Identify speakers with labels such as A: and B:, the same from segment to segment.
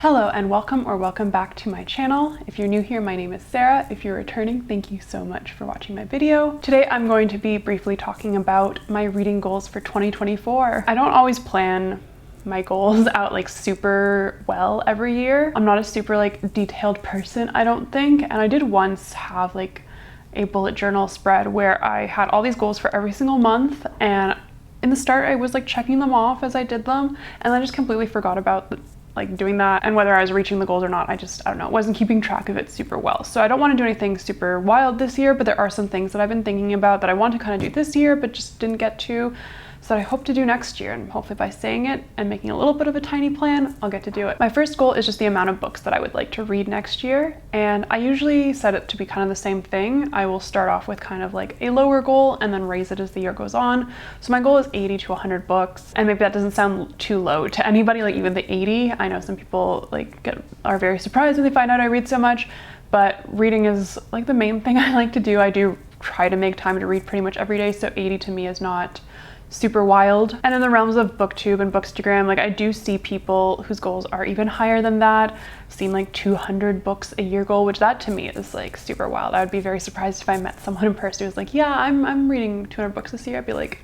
A: Hello and welcome back to my channel. If you're new here, my name is Sarah. If you're returning, thank you so much for watching my video. Today I'm going to be briefly talking about my reading goals for 2024. I don't always plan my goals out like super well every year. I'm not a super like detailed person, I don't think. And I did once have like a bullet journal spread where I had all these goals for every single month, and in the start I was like checking them off as I did them, and I just completely forgot about like doing that and whether I was reaching the goals or not. I don't know, wasn't keeping track of it super well. So I don't want to do anything super wild this year, but there are some things that I've been thinking about that I want to kind of do this year but just didn't get to, so that I hope to do next year, and hopefully by saying it and making a little bit of a tiny plan, I'll get to do it. My first goal is just the amount of books that I would like to read next year, and I usually set it to be kind of the same thing. I will start off with kind of like a lower goal and then raise it as the year goes on. So my goal is 80 to 100 books, and maybe that doesn't sound too low to anybody, like even the 80. I know some people are very surprised when they find out I read so much, but reading is like the main thing I like to do. I do try to make time to read pretty much every day, so 80 to me is not super wild. And in the realms of BookTube and Bookstagram, like I do see people whose goals are even higher than that. I've seen like 200 books a year goal, which that to me is like super wild. I would be very surprised if I met someone in person who was like, yeah, I'm reading 200 books this year. I'd be like,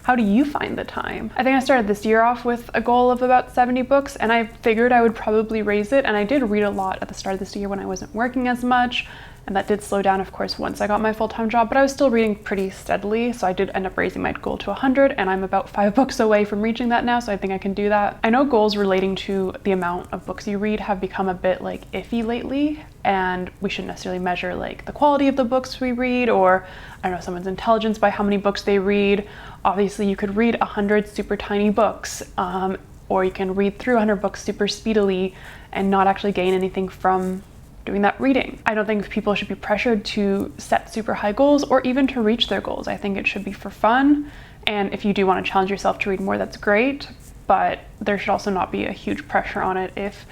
A: how do you find the time? I think I started this year off with a goal of about 70 books, and I figured I would probably raise it. And I did read a lot at the start of this year when I wasn't working as much. And that did slow down, of course, once I got my full-time job, but I was still reading pretty steadily. So I did end up raising my goal to 100, and I'm about 5 books away from reaching that now. So I think I can do that. I know goals relating to the amount of books you read have become a bit like iffy lately, and we shouldn't necessarily measure like the quality of the books we read, or I don't know, someone's intelligence by how many books they read. Obviously you could read 100 super tiny books, or you can read through 100 books super speedily and not actually gain anything from doing that reading. I don't think people should be pressured to set super high goals or even to reach their goals. I think it should be for fun, and if you do want to challenge yourself to read more, that's great, but there should also not be a huge pressure on it if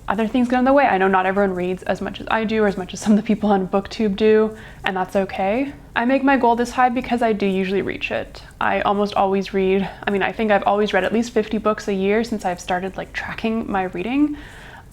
A: other things get in the way. I know not everyone reads as much as I do or as much as some of the people on BookTube do, and that's okay. I make my goal this high because I do usually reach it. I almost always read, I think I've always read at least 50 books a year since I've started like tracking my reading.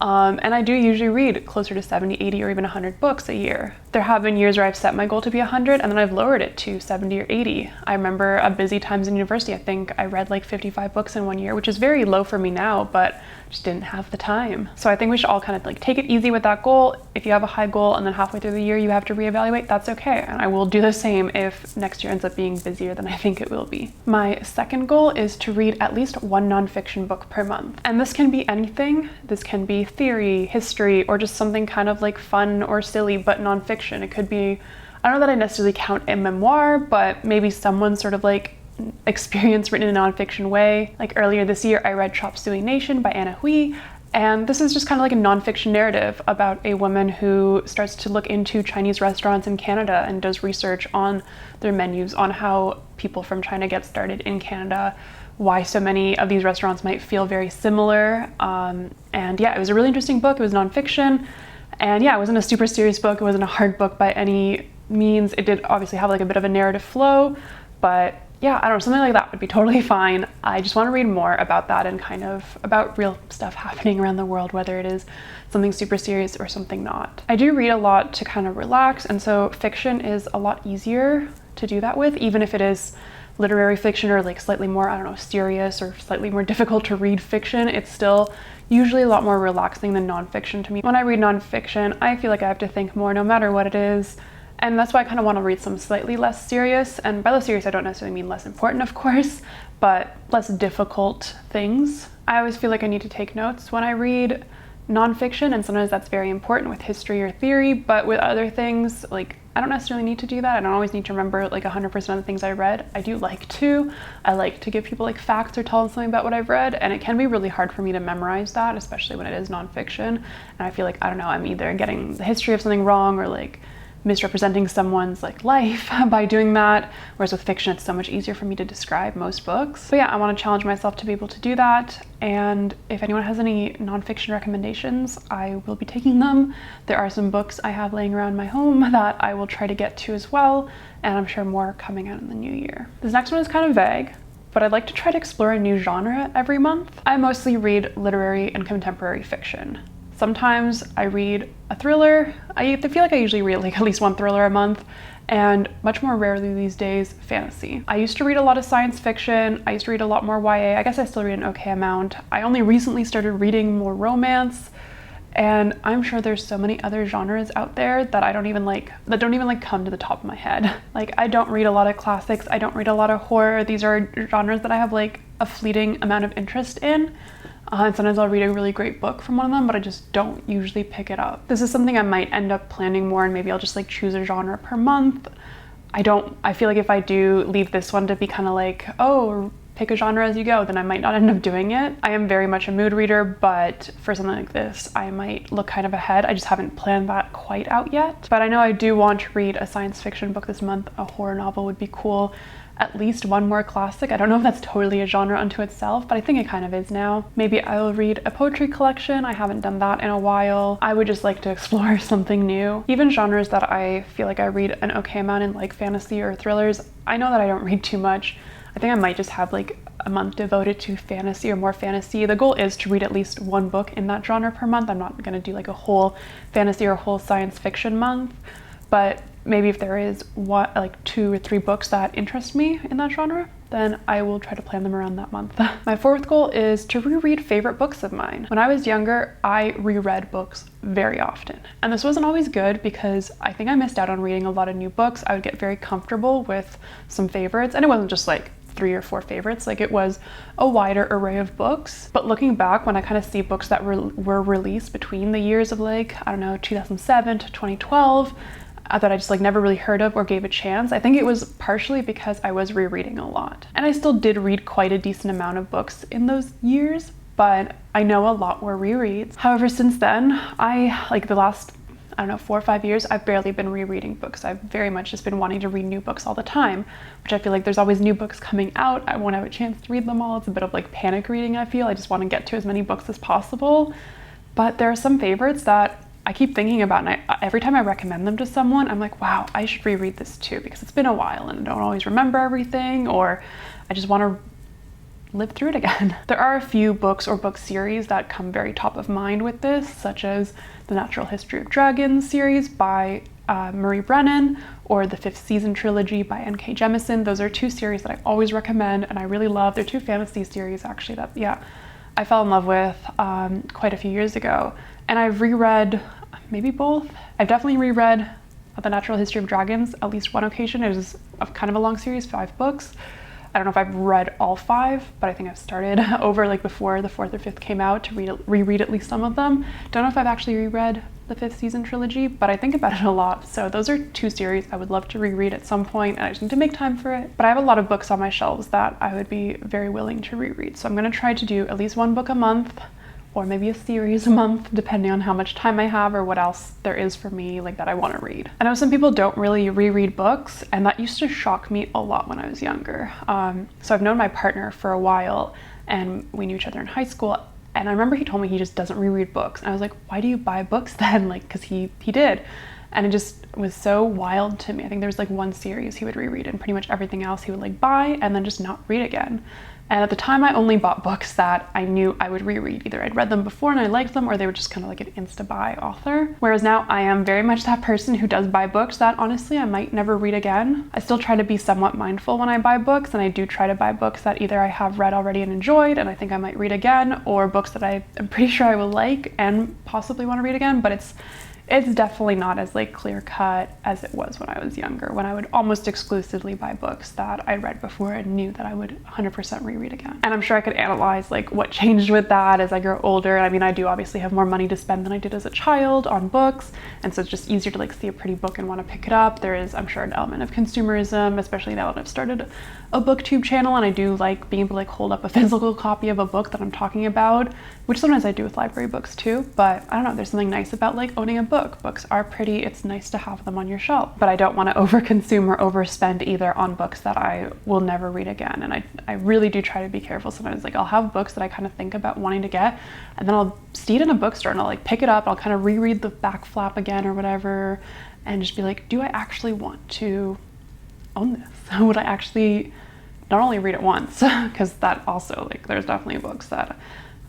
A: And I do usually read closer to 70, 80, or even 100 books a year. There have been years where I've set my goal to be 100 and then I've lowered it to 70 or 80. I remember at busy times in university, I think I read like 55 books in one year, which is very low for me now, but just didn't have the time. So I think we should all kind of like take it easy with that goal. If you have a high goal and then halfway through the year you have to reevaluate, that's okay. And I will do the same if next year ends up being busier than I think it will be. My second goal is to read at least one nonfiction book per month. And this can be anything. This can be theory, history, or just something kind of like fun or silly, but nonfiction. It could be, I don't know that I necessarily count a memoir, but maybe someone's sort of like experience written in a nonfiction way. Like earlier this year, I read Chop Suey Nation by Anna Hui, and this is just kind of like a nonfiction narrative about a woman who starts to look into Chinese restaurants in Canada and does research on their menus, on how people from China get started in Canada, why so many of these restaurants might feel very similar. And yeah, it was a really interesting book. It was nonfiction, and yeah, it wasn't a super serious book. It wasn't a hard book by any means. It did obviously have like a bit of a narrative flow, but yeah, I don't know, something like that would be totally fine. I just want to read more about that and kind of about real stuff happening around the world, whether it is something super serious or something not. I do read a lot to kind of relax, and so fiction is a lot easier to do that with, even if it is literary fiction or like slightly more, I don't know, serious or slightly more difficult to read fiction. It's still usually a lot more relaxing than nonfiction to me. When I read nonfiction, I feel like I have to think more no matter what it is. And that's why I kind of want to read some slightly less serious, and by less serious I don't necessarily mean less important, of course, but less difficult things. I always feel like I need to take notes when I read nonfiction, and sometimes that's very important with history or theory, but with other things, like I don't necessarily need to do that. I don't always need to remember like 100% of the things I read. I do like to. I like to give people like facts or tell them something about what I've read, and it can be really hard for me to memorize that, especially when it is nonfiction. And I feel like, I don't know, I'm either getting the history of something wrong or like misrepresenting someone's like life by doing that, whereas with fiction it's so much easier for me to describe most books. But yeah, I want to challenge myself to be able to do that, and if anyone has any nonfiction recommendations, I will be taking them. There are some books I have laying around my home that I will try to get to as well, and I'm sure more coming out in the new year. This next one is kind of vague, but I'd like to try to explore a new genre every month. I mostly read literary and contemporary fiction. Sometimes I read a thriller. I feel like I usually read like at least one thriller a month, and much more rarely these days, fantasy. I used to read a lot of science fiction. I used to read a lot more YA. I guess I still read an okay amount. I only recently started reading more romance, and I'm sure there's so many other genres out there that don't even come to the top of my head. Like, I don't read a lot of classics. I don't read a lot of horror. These are genres that I have like a fleeting amount of interest in. And sometimes I'll read a really great book from one of them, but I just don't usually pick it up. This is something I might end up planning more, and maybe I'll just like choose a genre per month. I feel like if I do leave this one to be kind of like, oh, pick a genre as you go, then I might not end up doing it. I am very much a mood reader, but for something like this, I might look kind of ahead. I just haven't planned that quite out yet. But I know I do want to read a science fiction book this month. A horror novel would be cool. At least one more classic. I don't know if that's totally a genre unto itself, but I think it kind of is now. Maybe I will read a poetry collection. I haven't done that in a while. I would just like to explore something new. Even genres that I feel like I read an okay amount in, like fantasy or thrillers, I know that I don't read too much. I think I might just have like a month devoted to fantasy or more fantasy. The goal is to read at least one book in that genre per month. I'm not gonna do like a whole fantasy or a whole science fiction month, but maybe if there is like 2 or 3 books that interest me in that genre, then I will try to plan them around that month. My 4th goal is to reread favorite books of mine. When I was younger, I reread books very often. And this wasn't always good because I think I missed out on reading a lot of new books. I would get very comfortable with some favorites, and it wasn't just like 3 or 4 favorites, like it was a wider array of books. But looking back, when I kind of see books that were released between the years of like, I don't know, 2007 to 2012, that I just like never really heard of or gave a chance, I think it was partially because I was rereading a lot. And I still did read quite a decent amount of books in those years, but I know a lot were rereads. However, since then, like the last, I don't know, 4 or 5 years, I've barely been rereading books. I've very much just been wanting to read new books all the time, which I feel like there's always new books coming out. I won't have a chance to read them all. It's a bit of like panic reading, I feel. I just want to get to as many books as possible. But there are some favorites that I keep thinking about, and every time I recommend them to someone, I'm like, wow, I should reread this too, because it's been a while and I don't always remember everything, or I just want to live through it again. There are a few books or book series that come very top of mind with this, such as the Natural History of Dragons series by Marie Brennan, or the 5th Season trilogy by N.K. Jemisin. Those are 2 series that I always recommend and I really love. They're 2 fantasy series actually that, I fell in love with quite a few years ago. And I've reread maybe both. I've definitely reread The Natural History of Dragons at least one occasion. It was kind of a long series, 5 books. I don't know if I've read all 5, but I think I've started over like before the 4th or 5th came out to reread at least some of them. Don't know if I've actually reread the 5th Season trilogy, but I think about it a lot. So those are 2 series I would love to reread at some point, and I just need to make time for it. But I have a lot of books on my shelves that I would be very willing to reread. So I'm gonna try to do at least 1 book a month, or maybe a series a month, depending on how much time I have or what else there is for me like that I want to read. I know some people don't really reread books, and that used to shock me a lot when I was younger. So I've known my partner for a while, and we knew each other in high school, and I remember he told me he just doesn't reread books, and I was like, why do you buy books then? Like, because he did. And it just was so wild to me. I think there was like 1 series he would reread, and pretty much everything else he would like buy and then just not read again. And at the time, I only bought books that I knew I would reread. Either I'd read them before and I liked them, or they were just kind of like an insta-buy author. Whereas now I am very much that person who does buy books that honestly I might never read again. I still try to be somewhat mindful when I buy books, and I do try to buy books that either I have read already and enjoyed and I think I might read again, or books that I am pretty sure I will like and possibly want to read again, but it's definitely not as like clear cut as it was when I was younger, when I would almost exclusively buy books that I read before and knew that I would 100% reread again. And I'm sure I could analyze like what changed with that as I grow older. I mean, I do obviously have more money to spend than I did as a child on books, and so it's just easier to like see a pretty book and want to pick it up. There is, I'm sure, an element of consumerism, especially now that I've started a booktube channel, and I do like being able to like hold up a physical copy of a book that I'm talking about, which sometimes I do with library books too. But I don't know, there's something nice about like owning a book. Books are pretty, it's nice to have them on your shelf. But I don't want to overconsume or overspend either on books that I will never read again. And I really do try to be careful sometimes. Like I'll have books that I kind of think about wanting to get, and then I'll see it in a bookstore and I'll like pick it up, I'll kind of reread the back flap again or whatever, and just be like, do I actually want to own this? Would I actually not only read it once, because that also, like, there's definitely books that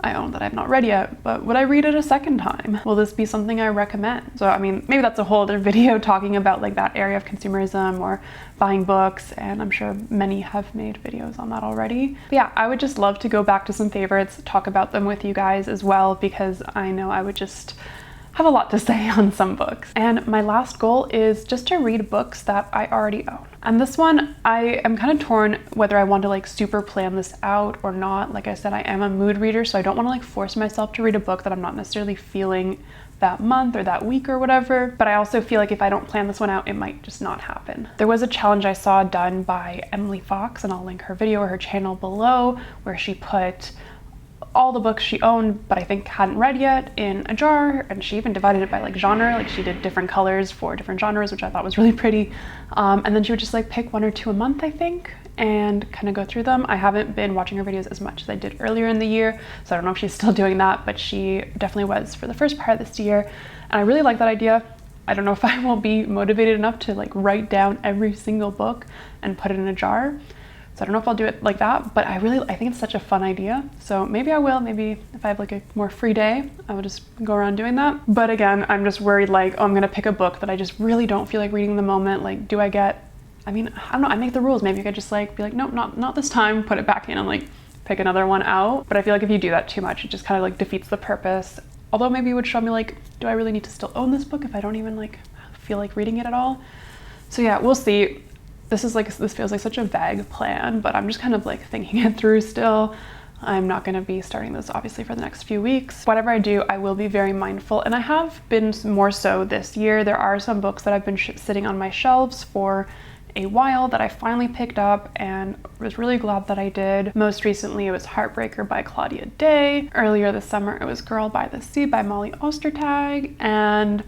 A: I own that I've not read yet, but would I read it a second time? Will this be something I recommend? So, I mean, maybe that's a whole other video talking about like that area of consumerism or buying books, and I'm sure many have made videos on that already. But yeah, I would just love to go back to some favorites, talk about them with you guys as well, because I know I would just have a lot to say on some books. And my last goal is just to read books that I already own. And this one, I am kind of torn whether I want to like super plan this out or not. Like I said, I am a mood reader, so I don't want to like force myself to read a book that I'm not necessarily feeling that month or that week or whatever. But I also feel like if I don't plan this one out, it might just not happen. There was a challenge I saw done by Emily Fox, and I'll link her video or her channel below, where she put all the books she owned but I think hadn't read yet in a jar, and she even divided it by like genre. Like she did different colors for different genres, which I thought was really pretty. And then she would just like pick 1 or 2 a month, I think, and kind of go through them. I haven't been watching her videos as much as I did earlier in the year, so I don't know if she's still doing that, but she definitely was for the first part of this year, and I really like that idea. I don't know if I will be motivated enough to like write down every single book and put it in a jar. So I don't know if I'll do it like that, but I think it's such a fun idea. So maybe I will. Maybe if I have like a more free day, I will just go around doing that. But again, I'm just worried like, oh, I'm gonna pick a book that I just really don't feel like reading in the moment. Like, do I get, I mean, I don't know, I make the rules. Maybe I could just like be like, nope, not this time, put it back in and like pick another one out. But I feel like if you do that too much, it just kind of like defeats the purpose. Although maybe it would show me like, do I really need to still own this book if I don't even like feel like reading it at all? So yeah, we'll see. This feels like such a vague plan, but I'm just kind of like thinking it through still. I'm not going to be starting this obviously for the next few weeks. Whatever I do, I will be very mindful, and I have been more so this year. There are some books that have been sitting on my shelves for a while that I finally picked up and was really glad that I did. Most recently, it was Heartbreaker by Claudia Day. Earlier this summer, it was Girl by the Sea by Molly Ostertag, and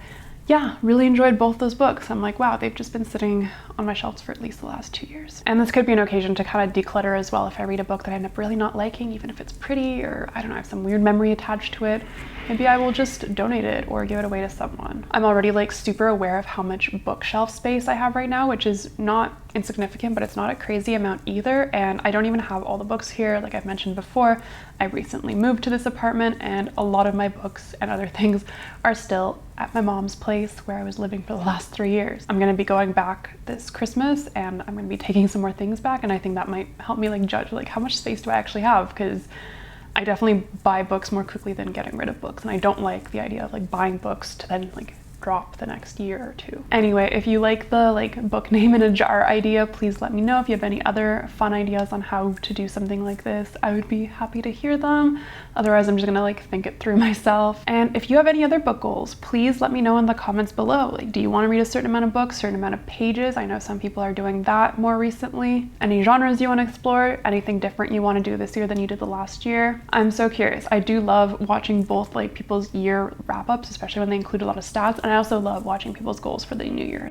A: yeah, really enjoyed both those books. I'm like, wow, they've just been sitting on my shelves for at least the last 2 years. And this could be an occasion to kind of declutter as well. If I read a book that I end up really not liking, even if it's pretty, or I don't know, I have some weird memory attached to it, maybe I will just donate it or give it away to someone. I'm already like super aware of how much bookshelf space I have right now, which is not insignificant, but it's not a crazy amount either. And I don't even have all the books here. Like I've mentioned before, I recently moved to this apartment, and a lot of my books and other things are still at my mom's place where I was living for the last 3 years. I'm gonna be going back this Christmas, and I'm gonna be taking some more things back, and I think that might help me like judge like how much space do I actually have, because I definitely buy books more quickly than getting rid of books, and I don't like the idea of like buying books to then like drop the next year or two. Anyway, if you like the like book name in a jar idea, please let me know. If you have any other fun ideas on how to do something like this, I would be happy to hear them. Otherwise, I'm just gonna like think it through myself. And if you have any other book goals, please let me know in the comments below. Like, do you want to read a certain amount of books, certain amount of pages? I know some people are doing that more recently. Any genres you want to explore, anything different you want to do this year than you did the last year? I'm so curious. I do love watching both like people's year wrap-ups, especially when they include a lot of stats, and I also love watching people's goals for the new year.